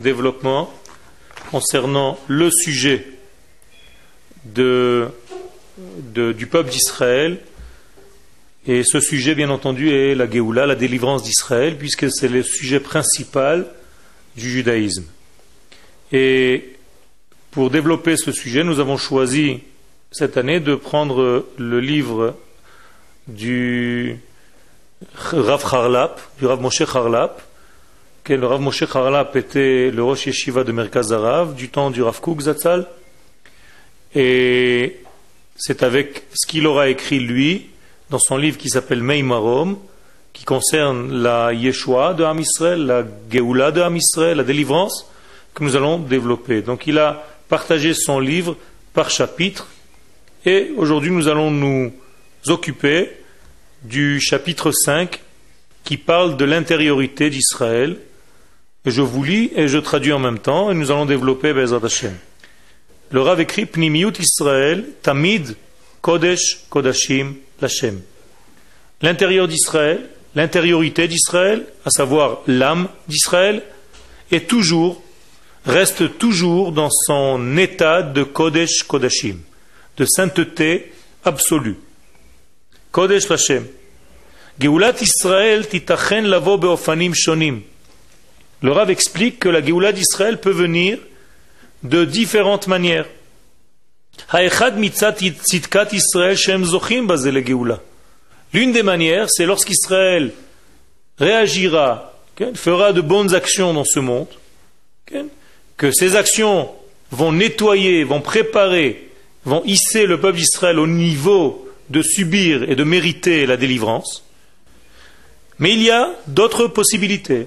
Développement concernant le sujet du peuple d'Israël. Et ce sujet, bien entendu, est la Géoula, la délivrance d'Israël, puisque c'est le sujet principal du judaïsme. Et pour développer ce sujet, nous avons choisi cette année de prendre le livre du Rav Harlap, du Rav Moshe Harlap. Le Rav Moshe Harlap était le Rosh Yeshiva de Merkaz Harav du temps du Rav Kook Zatzal, et c'est avec ce qu'il aura écrit lui dans son livre qui s'appelle Meimarom, qui concerne la Yeshua de Am Israël, la Géoula de Am Israël, la délivrance, que nous allons développer. Donc il a partagé son livre par chapitre, et aujourd'hui nous allons nous occuper du chapitre 5 qui parle de l'intériorité d'Israël. Et je vous lis et je traduis en même temps, et nous allons développer Be'ezrat Hashem. Le Rav écrit Pnimiyut Israël, Tamid Kodesh Kodashim Lashem. L'intérieur d'Israël, l'intériorité d'Israël, à savoir l'âme d'Israël, reste toujours dans son état de Kodesh Kodashim, de sainteté absolue. Kodesh Lashem. Geulat Israël titachen lavo beofanim shonim. Le Rav explique que la Géoula d'Israël peut venir de différentes manières. L'une des manières, c'est lorsqu'Israël réagira, fera de bonnes actions dans ce monde, que ces actions vont nettoyer, vont préparer, vont hisser le peuple d'Israël au niveau de subir et de mériter la délivrance. Mais il y a d'autres possibilités.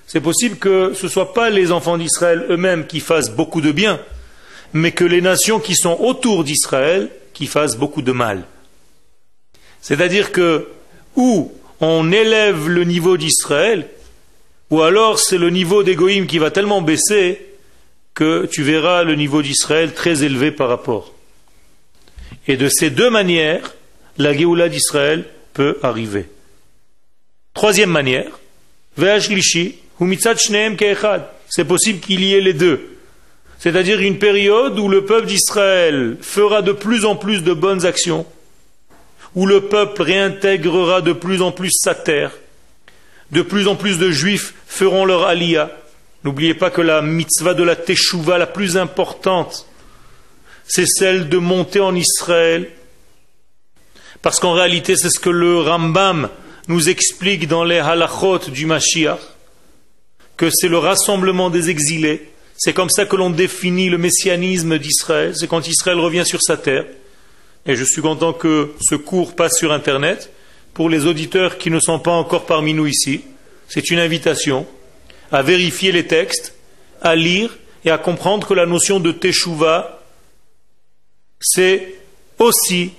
C'est possible que ce ne soit pas les enfants d'Israël eux-mêmes qui fassent beaucoup de bien, mais que les nations qui sont autour d'Israël qui fassent beaucoup de mal. C'est-à-dire que ou on élève le niveau d'Israël, ou alors c'est le niveau des goïms qui va tellement baisser que tu verras le niveau d'Israël très élevé par rapport. Et de ces deux manières, la Géoula d'Israël peut arriver. Troisième manière, c'est possible qu'il y ait les deux. C'est-à-dire une période où le peuple d'Israël fera de plus en plus de bonnes actions, où le peuple réintégrera de plus en plus sa terre, de plus en plus de juifs feront leur aliyah. N'oubliez pas que la mitzvah de la teshuva la plus importante, c'est celle de monter en Israël, parce qu'en réalité c'est ce que le Rambam nous explique dans les halachot du Mashiach, que c'est le rassemblement des exilés. C'est comme ça que l'on définit le messianisme d'Israël, c'est quand Israël revient sur sa terre. Et je suis content que ce cours passe sur Internet. Pour les auditeurs qui ne sont pas encore parmi nous ici, c'est une invitation à vérifier les textes, à lire et à comprendre que la notion de Teshuvah, c'est aussi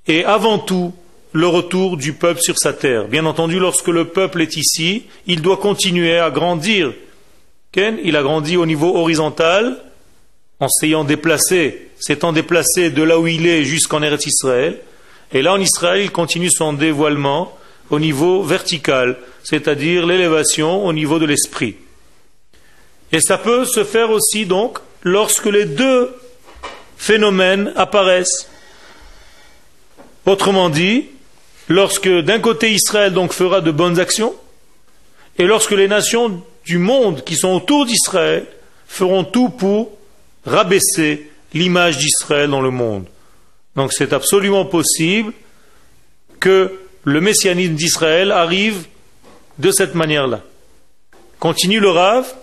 et avant tout le retour du peuple sur sa terre. Bien entendu, lorsque le peuple est ici, il doit continuer à grandir. Il a grandi au niveau horizontal, en s'étant déplacé de là où il est jusqu'en Eretz Israël. Et là, en Israël, il continue son dévoilement au niveau vertical, c'est-à-dire l'élévation au niveau de l'esprit. Et ça peut se faire aussi, donc, lorsque les deux phénomènes apparaissent. Autrement dit, lorsque d'un côté Israël donc fera de bonnes actions, et lorsque les nations du monde qui sont autour d'Israël feront tout pour rabaisser l'image d'Israël dans le monde. Donc c'est absolument possible que le messianisme d'Israël arrive de cette manière-là. Continue le Rav,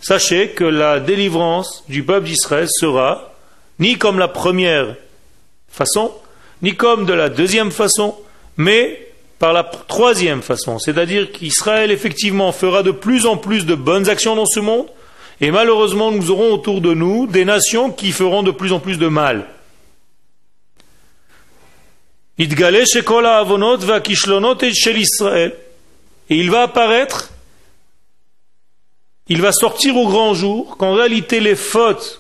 sachez que la délivrance du peuple d'Israël sera ni comme la première façon, ni comme de la deuxième façon, mais par la troisième façon. C'est-à-dire qu'Israël, effectivement, fera de plus en plus de bonnes actions dans ce monde, et malheureusement, nous aurons autour de nous des nations qui feront de plus en plus de mal. Et il va apparaître, il va sortir au grand jour, qu'en réalité les fautes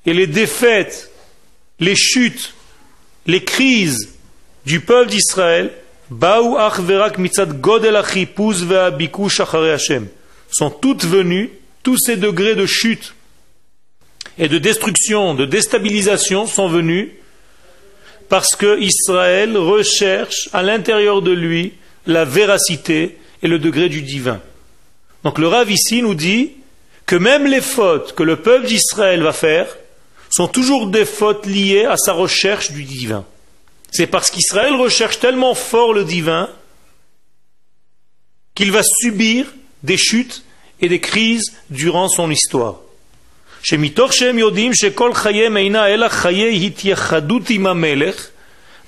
et les défaites, les chutes, les crises du peuple d'Israël sont toutes venues, tous ces degrés de chute et de destruction, de déstabilisation sont venus parce que Israël recherche à l'intérieur de lui la véracité et le degré du divin. Donc le Rav ici nous dit que même les fautes que le peuple d'Israël va faire sont toujours des fautes liées à sa recherche du divin. C'est parce qu'Israël recherche tellement fort le divin qu'il va subir des chutes et des crises durant son histoire.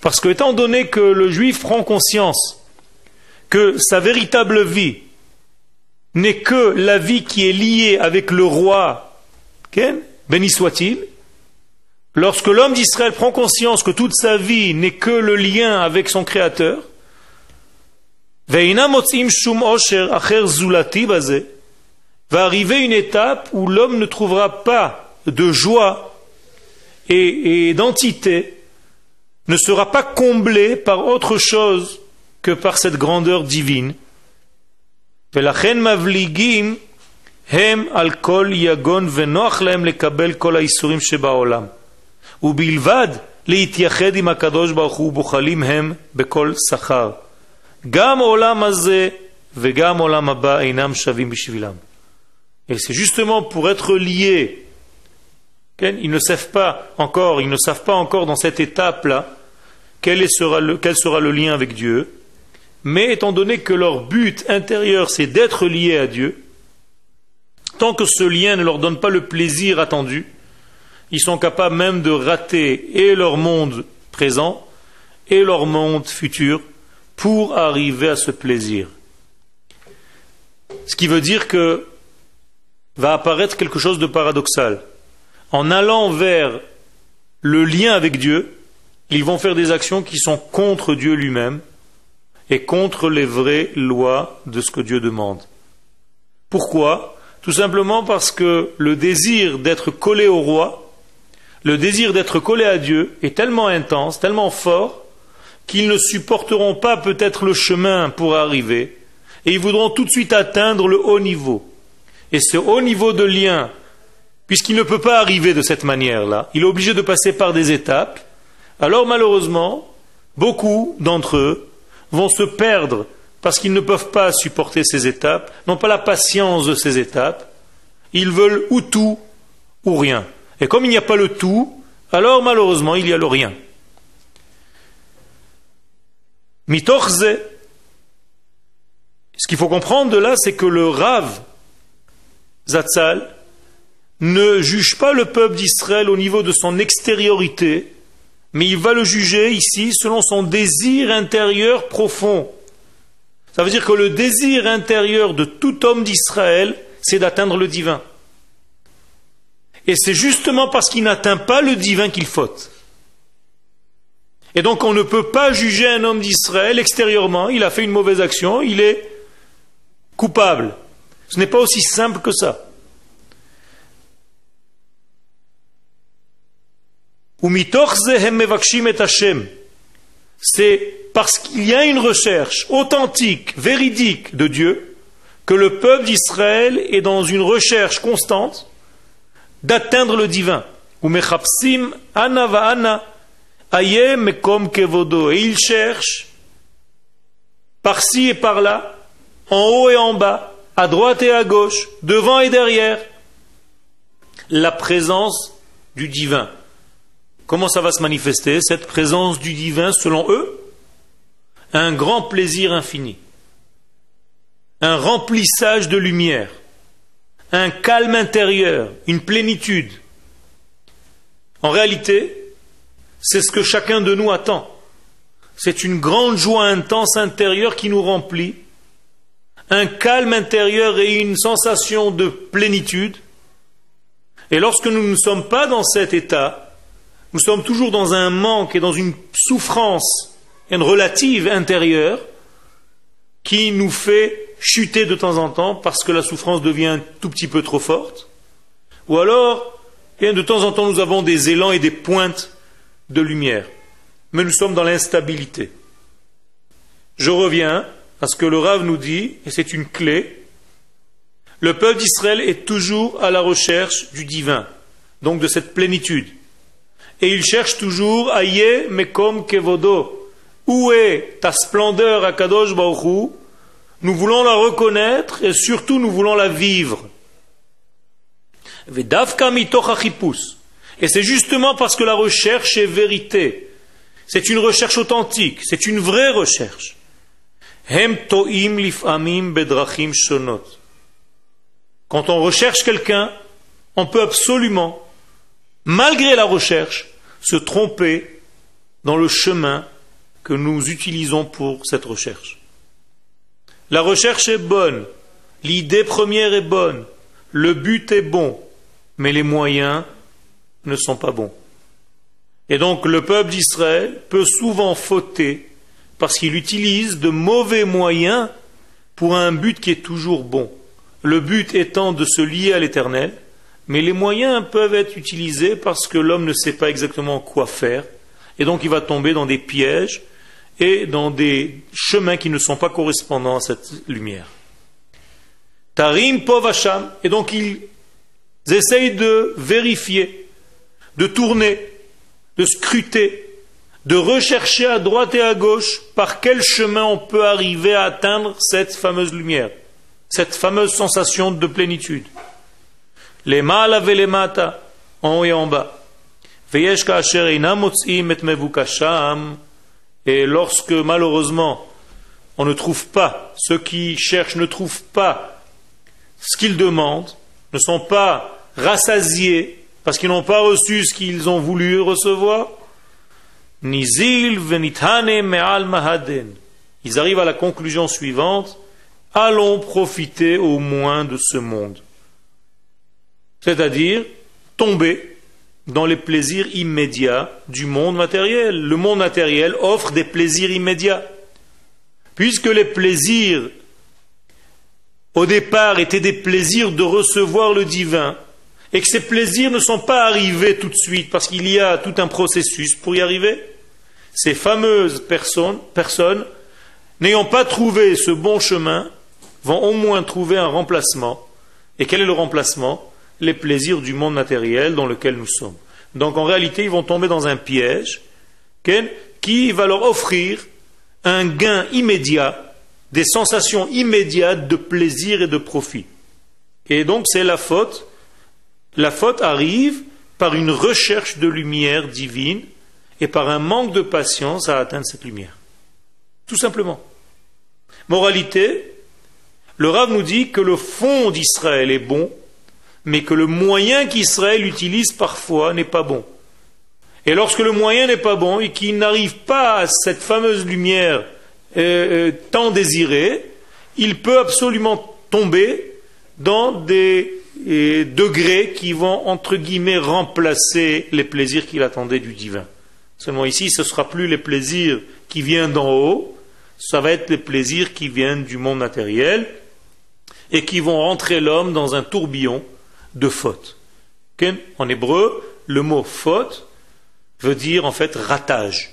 Parce que étant donné que le juif prend conscience que sa véritable vie n'est que la vie qui est liée avec le roi, béni soit-il, lorsque l'homme d'Israël prend conscience que toute sa vie n'est que le lien avec son Créateur, va arriver une étape où l'homme ne trouvera pas de joie et d'entité, ne sera pas comblé par autre chose que par cette grandeur divine. ולכן מבליגים הם על כל יגון ונוח להם לקבל כל האיסורים שבעולם ובלבד להתייחד עם הקדוש ברוך הוא בוחלים הם בכל שכר גם עולם הזה וגם עולם הבא אינם שווים בשבילם. Et c'est justement pour être liés, ils ne savent pas encore dans cette étape-là quel sera le lien avec Dieu. Mais étant donné que leur but intérieur c'est d'être liés à Dieu, tant que ce lien ne leur donne pas le plaisir attendu, ils sont capables même de rater et leur monde présent et leur monde futur pour arriver à ce plaisir. Ce qui veut dire que va apparaître quelque chose de paradoxal. En allant vers le lien avec Dieu, ils vont faire des actions qui sont contre Dieu lui-même et contre les vraies lois de ce que Dieu demande. Pourquoi ? Tout simplement parce que le désir d'être collé au roi, le désir d'être collé à Dieu est tellement intense, tellement fort, qu'ils ne supporteront pas peut-être le chemin pour arriver, et ils voudront tout de suite atteindre le haut niveau. Et ce haut niveau de lien, puisqu'il ne peut pas arriver de cette manière-là, il est obligé de passer par des étapes, alors malheureusement, beaucoup d'entre eux vont se perdre parce qu'ils ne peuvent pas supporter ces étapes, n'ont pas la patience de ces étapes. Ils veulent ou tout ou rien. Et comme il n'y a pas le tout, alors malheureusement il y a le rien. Mitorze, ce qu'il faut comprendre de là, c'est que le Rav Zatzal ne juge pas le peuple d'Israël au niveau de son extériorité, mais il va le juger ici selon son désir intérieur profond. Ça veut dire que le désir intérieur de tout homme d'Israël, c'est d'atteindre le divin. Et c'est justement parce qu'il n'atteint pas le divin qu'il faute. Et donc on ne peut pas juger un homme d'Israël extérieurement, il a fait une mauvaise action, il est coupable. Ce n'est pas aussi simple que ça. C'est parce qu'il y a une recherche authentique, véridique de Dieu, que le peuple d'Israël est dans une recherche constante d'atteindre le divin. Et il cherche par-ci et par-là, en haut et en bas, à droite et à gauche, devant et derrière, la présence du divin. Comment ça va se manifester, cette présence du divin, selon eux? Un grand plaisir infini, un remplissage de lumière, un calme intérieur, une plénitude. En réalité, c'est ce que chacun de nous attend. C'est une grande joie intense intérieure qui nous remplit, un calme intérieur et une sensation de plénitude. Et lorsque nous ne sommes pas dans cet état, nous sommes toujours dans un manque et dans une souffrance, une relative intérieure, qui nous fait chuter de temps en temps parce que la souffrance devient un tout petit peu trop forte. Ou alors, de temps en temps, nous avons des élans et des pointes de lumière. mais nous sommes dans l'instabilité. Je reviens à ce que le Rav nous dit, et c'est une clé. Le peuple d'Israël est toujours à la recherche du divin, donc de cette plénitude. Et il cherche toujours Aye Mekom Kevodo. Où est ta splendeur, Akadosh Baruch Hu? Nous voulons la reconnaître et surtout nous voulons la vivre. Vedavka mitoch hachipus. Et c'est justement parce que la recherche est vérité. C'est une recherche authentique, c'est une vraie recherche. Hem to'im lif'amim bedrachim shonot. Quand on recherche quelqu'un, on peut absolument, malgré la recherche, se tromper dans le chemin que nous utilisons pour cette recherche. La recherche est bonne, l'idée première est bonne, le but est bon, mais les moyens ne sont pas bons. Et donc le peuple d'Israël peut souvent fauter parce qu'il utilise de mauvais moyens pour un but qui est toujours bon. Le but étant de se lier à l'Éternel, mais les moyens peuvent être utilisés parce que l'homme ne sait pas exactement quoi faire, et donc il va tomber dans des pièges et dans des chemins qui ne sont pas correspondants à cette lumière. Tarim povasham, et donc ils essayent de vérifier, de tourner, de scruter, de rechercher à droite et à gauche par quel chemin on peut arriver à atteindre cette fameuse lumière, cette fameuse sensation de plénitude. Les mala ve les mata, en haut et en bas. Veyesh ka'asher einam motzim et mevukasham. Et lorsque malheureusement on ne trouve pas, ceux qui cherchent ne trouvent pas ce qu'ils demandent, ne sont pas rassasiés parce qu'ils n'ont pas reçu ce qu'ils ont voulu recevoir, nizil venithane me'al mahaden. Ils arrivent à la conclusion suivante: allons profiter au moins de ce monde. C'est-à-dire tomber dans les plaisirs immédiats du monde matériel. Le monde matériel offre des plaisirs immédiats. Puisque les plaisirs, au départ, étaient des plaisirs de recevoir le divin, et que ces plaisirs ne sont pas arrivés tout de suite, parce qu'il y a tout un processus pour y arriver, ces fameuses personnes, n'ayant pas trouvé ce bon chemin, vont au moins trouver un remplacement. Et quel est le remplacement? Les plaisirs du monde matériel dans lequel nous sommes. Donc en réalité, ils vont tomber dans un piège qui va leur offrir un gain immédiat, des sensations immédiates de plaisir et de profit. Et donc c'est la faute. La faute arrive par une recherche de lumière divine et par un manque de patience à atteindre cette lumière. Tout simplement. Moralité, le Rav nous dit que le fond d'Israël est bon, mais que le moyen qu'Israël utilise parfois n'est pas bon. Et lorsque le moyen n'est pas bon et qu'il n'arrive pas à cette fameuse lumière tant désirée, il peut absolument tomber dans des degrés qui vont, entre guillemets, remplacer les plaisirs qu'il attendait du divin. Seulement ici, ce ne sera plus les plaisirs qui viennent d'en haut, ça va être les plaisirs qui viennent du monde matériel et qui vont rentrer l'homme dans un tourbillon de faute. En hébreu, le mot faute veut dire en fait ratage.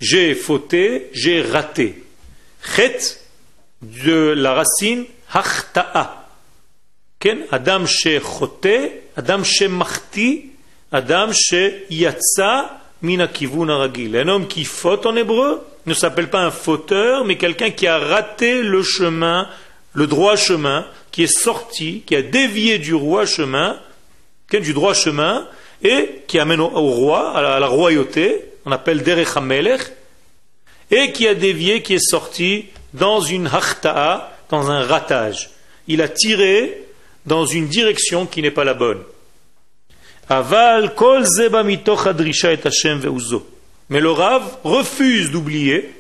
J'ai fauté, j'ai raté. Chet de la racine hachta'a. Adam she chote, Adam she machti, Adam she yatsa mina kivun haragil. Un homme qui faute en hébreu ne s'appelle pas un fauteur, mais quelqu'un qui a raté le chemin, le droit chemin, qui est sorti, qui a dévié du droit chemin, du droit chemin, et qui amène au roi, à la royauté, on appelle Derech HaMelech, et qui a dévié, qui est sorti dans une hachta'a, dans un ratage. Il a tiré dans une direction qui n'est pas la bonne. Aval kol zeba mitoch hadrisha et Hashem veuzo. Mais le Rav refuse d'oublier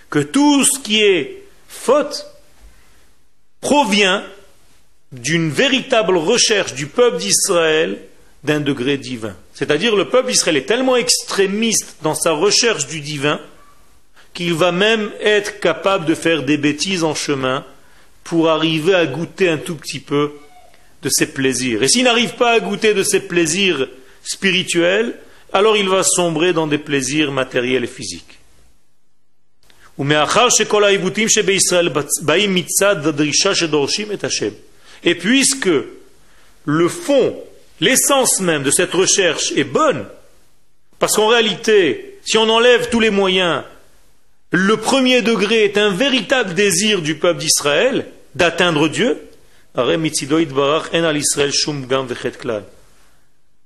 que tout ce qui est faute provient d'une véritable recherche du peuple d'Israël d'un degré divin. C'est-à-dire le peuple d'Israël est tellement extrémiste dans sa recherche du divin qu'il va même être capable de faire des bêtises en chemin pour arriver à goûter un tout petit peu de ses plaisirs. Et s'il n'arrive pas à goûter de ses plaisirs spirituels, alors il va sombrer dans des plaisirs matériels et physiques. Et puisque le fond, l'essence même de cette recherche est bonne, parce qu'en réalité, si on enlève tous les moyens, le premier degré est un véritable désir du peuple d'Israël d'atteindre Dieu,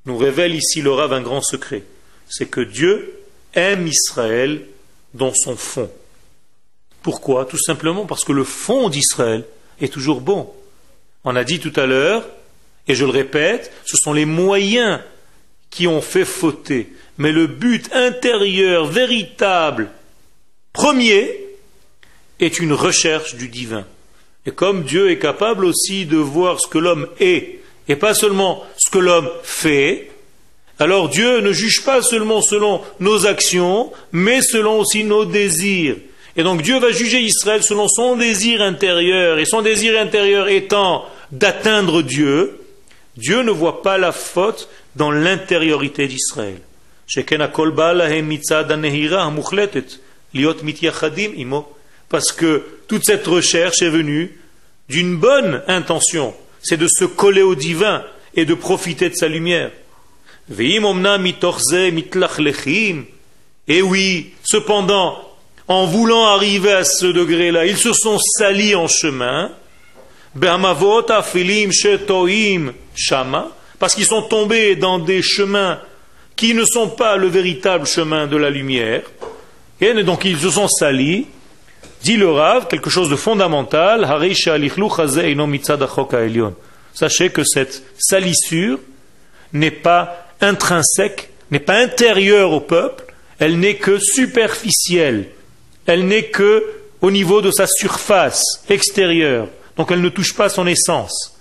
nous révèle ici le Rav un grand secret, c'est que Dieu aime Israël dans son fond. Pourquoi? Tout simplement parce que le fond d'Israël est toujours bon. On a dit tout à l'heure, et je le répète, ce sont les moyens qui ont fait fauter. Mais le but intérieur, véritable, premier, est une recherche du divin. Et comme Dieu est capable aussi de voir ce que l'homme est, et pas seulement ce que l'homme fait, alors Dieu ne juge pas seulement selon nos actions, mais selon aussi nos désirs. Et donc Dieu va juger Israël selon son désir intérieur, et son désir intérieur étant d'atteindre Dieu, Dieu ne voit pas la faute dans l'intériorité d'Israël. Parce que toute cette recherche est venue d'une bonne intention, c'est de se coller au divin et de profiter de sa lumière. Et oui, cependant, en voulant arriver à ce degré-là, ils se sont salis en chemin, parce qu'ils sont tombés dans des chemins qui ne sont pas le véritable chemin de la lumière, et donc ils se sont salis. Dit le Rav, quelque chose de fondamental, sachez que cette salissure n'est pas intrinsèque, n'est pas intérieure au peuple, elle n'est que superficielle, elle n'est que au niveau de sa surface extérieure, donc elle ne touche pas son essence.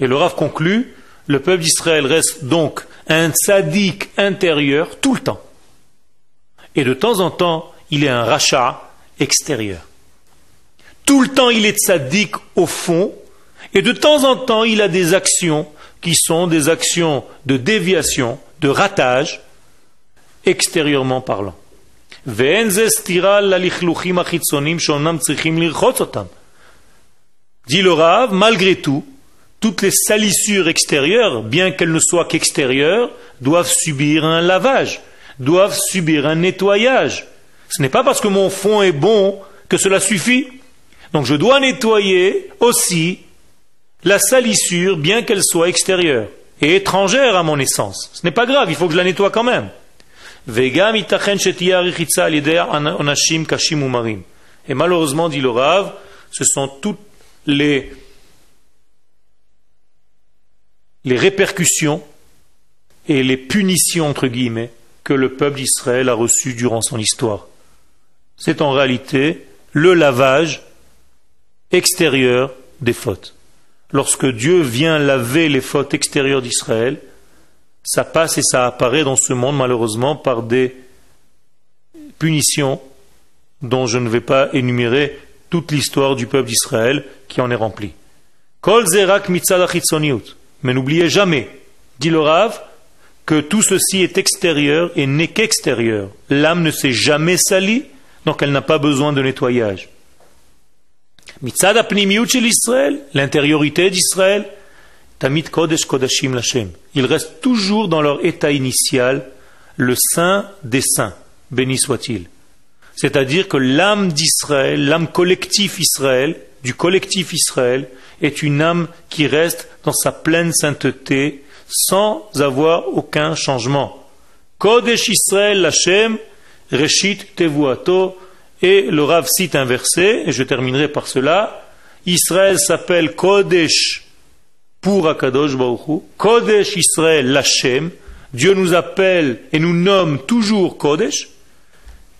Et le Rav conclut, le peuple d'Israël reste donc un tzaddik intérieur tout le temps. Et de temps en temps, il est un rachat extérieur. Tout le temps, il est tzaddik au fond, et de temps en temps, il a des actions qui sont des actions de déviation, de ratage, extérieurement parlant. Dit le Rav, malgré tout, toutes les salissures extérieures, bien qu'elles ne soient qu'extérieures, doivent subir un lavage, doivent subir un nettoyage. Ce n'est pas parce que mon fond est bon que cela suffit. Donc je dois nettoyer aussi la salissure, bien qu'elle soit extérieure et étrangère à mon essence. Ce n'est pas grave, il faut que je la nettoie quand même. Et malheureusement, dit le Rav, ce sont toutes les répercussions et les punitions, entre guillemets, que le peuple d'Israël a reçues durant son histoire. C'est en réalité le lavage extérieur des fautes. Lorsque Dieu vient laver les fautes extérieures d'Israël, ça passe et ça apparaît dans ce monde, malheureusement, par des punitions dont je ne vais pas énumérer toute l'histoire du peuple d'Israël qui en est remplie. Kol zerak mitzad achitzoniut. Mais n'oubliez jamais, dit le Rav, que tout ceci est extérieur et n'est qu'extérieur. L'âme ne s'est jamais salie, donc elle n'a pas besoin de nettoyage. Mitzad apnimiut shel Israël, l'intériorité d'Israël, tamid kodesh kodashim l'Hashem. Ils restent toujours dans leur état initial, le saint des saints, béni soit-il. C'est-à-dire que l'âme d'Israël, l'âme collectif Israël, du collectif Israël, est une âme qui reste dans sa pleine sainteté sans avoir aucun changement. Kodesh Israël l'Hashem, Reshit Tevuato, et le Rav cite un verset, et je terminerai par cela. Israël s'appelle Kodesh pour Akadosh Baruch Hu, Kodesh Israël l'Hashem, Dieu nous appelle et nous nomme toujours Kodesh,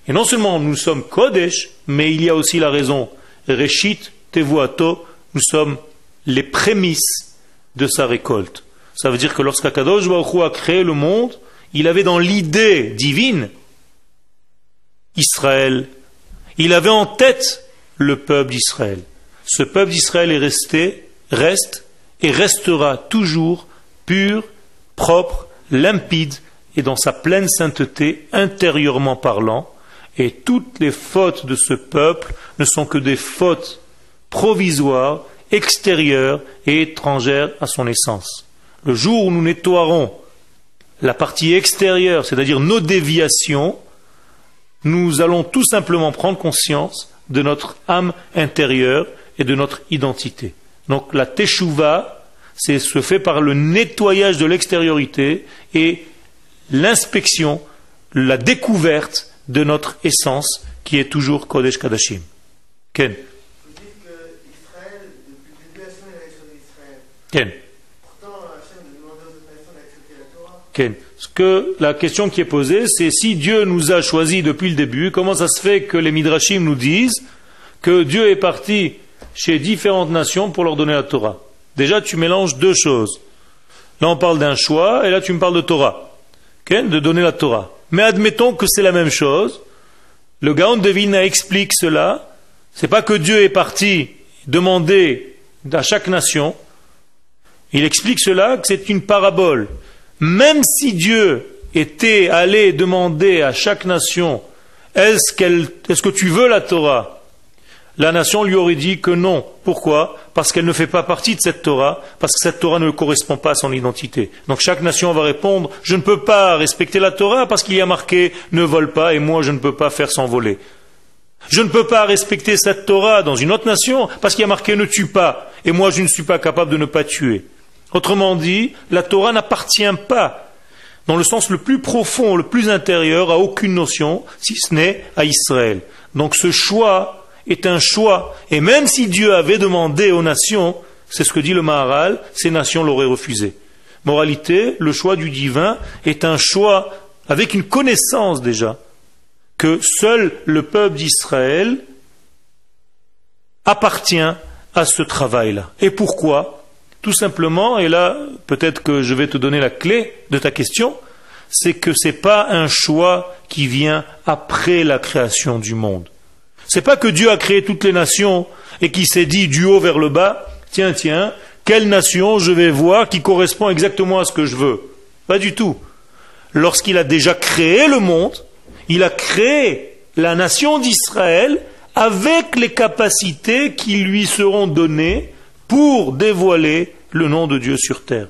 et non seulement nous sommes Kodesh, mais il y a aussi la raison, Reshit Tevuato, nous sommes les prémices de sa récolte. Ça veut dire que lorsqu'Akadosh Baruch Hu a créé le monde, il avait dans l'idée divine Israël. Il avait en tête le peuple d'Israël. ce peuple d'Israël reste et restera toujours pur, propre, limpide et dans sa pleine sainteté, intérieurement parlant. Et toutes les fautes de ce peuple ne sont que des fautes provisoires, extérieures et étrangères à son essence. Le jour où nous nettoierons la partie extérieure, c'est-à-dire nos déviations, nous allons tout simplement prendre conscience de notre âme intérieure et de notre identité. Donc la teshuva, c'est se fait par le nettoyage de l'extériorité et l'inspection, la découverte de notre essence qui est toujours Kodesh Kadashim. Ken. Vous dites que Israël, depuis le début, Hachem a choisi Israël. Ken. Pourtant, Hachem a demandé aux autres nations d'accepter la Torah. Ken. La question qui est posée, c'est si Dieu nous a choisis depuis le début, comment ça se fait que les Midrashim nous disent que Dieu est parti chez différentes nations pour leur donner la Torah? Déjà, tu mélanges deux choses. Là, on parle d'un choix, et là, tu me parles de Torah. Ken, de donner la Torah. Mais admettons que c'est la même chose. Le Gaon de Vilna explique cela. C'est pas que Dieu est parti demander à chaque nation. Il explique cela, que c'est une parabole. Même si Dieu était allé demander à chaque nation, est-ce que tu veux la Torah? La nation lui aurait dit que non. Pourquoi? Parce qu'elle ne fait pas partie de cette Torah, parce que cette Torah ne correspond pas à son identité. Donc chaque nation va répondre, je ne peux pas respecter la Torah parce qu'il y a marqué ne vole pas et moi je ne peux pas faire sans voler. Je ne peux pas respecter cette Torah dans une autre nation parce qu'il y a marqué ne tue pas et moi je ne suis pas capable de ne pas tuer. Autrement dit, la Torah n'appartient pas, dans le sens le plus profond, le plus intérieur, à aucune notion, si ce n'est à Israël. Donc ce choix est un choix. Et même si Dieu avait demandé aux nations, c'est ce que dit le Maharal, ces nations l'auraient refusé. Moralité, le choix du divin est un choix avec une connaissance déjà, que seul le peuple d'Israël appartient à ce travail-là. Et pourquoi? Tout simplement, et là, peut-être que je vais te donner la clé de ta question, c'est que ce n'est pas un choix qui vient après la création du monde. C'est pas que Dieu a créé toutes les nations et qui s'est dit du haut vers le bas, tiens, quelle nation je vais voir qui correspond exactement à ce que je veux. Pas du tout. Lorsqu'il a déjà créé le monde, il a créé la nation d'Israël avec les capacités qui lui seront données pour dévoiler le nom de Dieu sur terre.